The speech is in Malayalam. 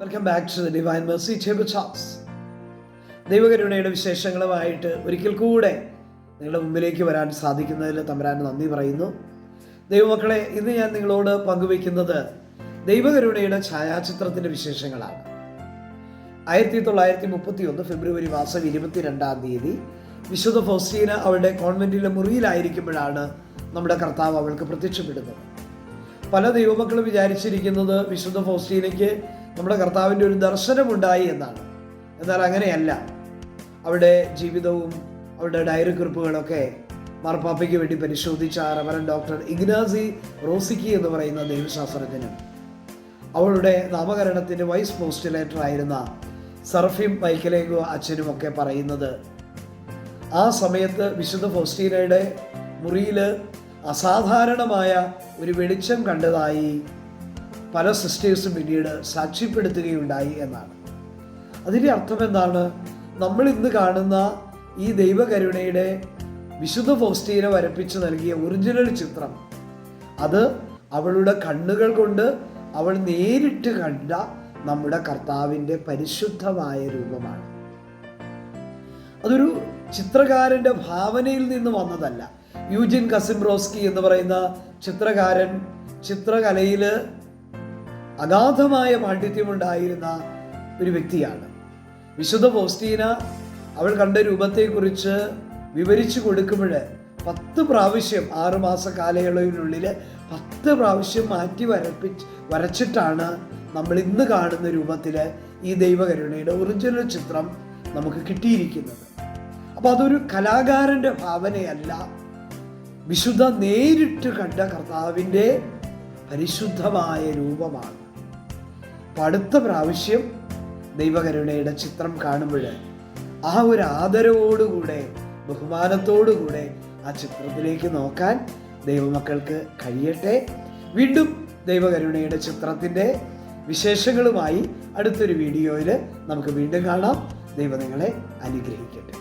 Welcome back to the divine mercy table talks. ദൈവകരുണയുടെ വിശേഷങ്ങളുമായിട്ട് ഒരിക്കൽ കൂടെ നിങ്ങളുടെ മുമ്പിലേക്ക് വരാൻ സാധിക്കുന്നതിൽ തമ്പുരാന് നന്ദി പറയുന്നു. ദൈവമക്കളെ, ഇന്ന് ഞാൻ നിങ്ങളോട് പങ്കുവയ്ക്കുന്നത് ദൈവകരുണയുടെ ഛായാചിത്രത്തിൻ്റെ വിശേഷങ്ങളാണ്. 1931 ഫെബ്രുവരി മാസം 22 വിശുദ്ധ ഫൗസ്റ്റീന അവളുടെ കോൺവെൻറ്റിലെ മുറിയിലായിരിക്കുമ്പോഴാണ് നമ്മുടെ കർത്താവ് അവൾക്ക് പ്രത്യക്ഷപ്പെടുന്നത്. പല ദൈവമക്കളും വിചാരിച്ചിരിക്കുന്നത് വിശുദ്ധ ഫൗസ്റ്റീനയ്ക്ക് നമ്മുടെ കർത്താവിൻ്റെ ഒരു ദർശനമുണ്ടായി എന്നാണ്. എന്നാൽ അങ്ങനെയല്ല. അവരുടെ ജീവിതവും അവരുടെ ഡയറി കുറിപ്പുകളൊക്കെ മാർപ്പാപ്പയ്ക്ക് വേണ്ടി പരിശോധിച്ച റവറൻ ഡോക്ടർ ഇഗ്നാസി റോസിക്കി എന്ന് പറയുന്ന ദൈവശാസ്ത്രജ്ഞനും അവളുടെ നാമകരണത്തിൻ്റെ വൈസ് പോസ്റ്റുലേറ്റർ ആയിരുന്ന സർഫിം മൈക്കലേഗോ അച്ഛനുമൊക്കെ പറയുന്നത് ആ സമയത്ത് വിശുദ്ധ ഫൗസ്റ്റീനയുടെ മുറിയിൽ അസാധാരണമായ ഒരു വെളിച്ചം കണ്ടതായി പല സിസ്റ്റേഴ്സും പിന്നീട് സാക്ഷ്യപ്പെടുത്തുകയുണ്ടായി എന്നാണ്. അതിൻ്റെ അർത്ഥം എന്താണ്? നമ്മൾ ഇന്ന് കാണുന്ന ഈ ദൈവകരുണയുടെ വിശുദ്ധ ഫൗസ്റ്റീന വരപ്പിച്ച് നൽകിയ ഒറിജിനൽ ചിത്രം, അത് അവളുടെ കണ്ണുകൾ കൊണ്ട് അവൾ നേരിട്ട് കണ്ട നമ്മുടെ കർത്താവിൻ്റെ പരിശുദ്ധമായ രൂപമാണ്. അതൊരു ചിത്രകാരൻ്റെ ഭാവനയിൽ നിന്ന് വന്നതല്ല. യൂജിൻ കസിംബ്രോസ്കി എന്ന് പറയുന്ന ചിത്രകാരൻ ചിത്രകലയിൽ അഗാധമായ പാണ്ഡിത്യമുണ്ടായിരുന്ന ഒരു വ്യക്തിയാണ്. വിശുദ്ധ ഫൗസ്റ്റീന അവൾ കണ്ട രൂപത്തെക്കുറിച്ച് വിവരിച്ചു കൊടുക്കുമ്പോൾ 10 പ്രാവശ്യം 6 മാസ കാലയളവിനുള്ളിൽ 10 പ്രാവശ്യം മാറ്റി വരച്ചിട്ടാണ് നമ്മൾ ഇന്ന് കാണുന്ന രൂപത്തിൽ ഈ ദൈവകരുണയുടെ ഒറിജിനൽ ചിത്രം നമുക്ക് കിട്ടിയിരിക്കുന്നത്. അപ്പോൾ അതൊരു കലാകാരൻ്റെ ഭാവനയല്ല, വിശുദ്ധ നേരിട്ട് കണ്ട കർത്താവിൻ്റെ പരിശുദ്ധമായ രൂപമാണ്. അപ്പം അടുത്ത പ്രാവശ്യം ദൈവകരുണയുടെ ചിത്രം കാണുമ്പോൾ ആ ഒരു ആദരവോടുകൂടെ ബഹുമാനത്തോടുകൂടെ ആ ചിത്രത്തിലേക്ക് നോക്കാൻ ദൈവമക്കൾക്ക് കഴിയട്ടെ. വീണ്ടും ദൈവകരുണയുടെ ചിത്രത്തിൻ്റെ വിശേഷങ്ങളുമായി അടുത്തൊരു വീഡിയോയിൽ നമുക്ക് വീണ്ടും കാണാം. ദൈവം നിങ്ങളെ അനുഗ്രഹിക്കട്ടെ.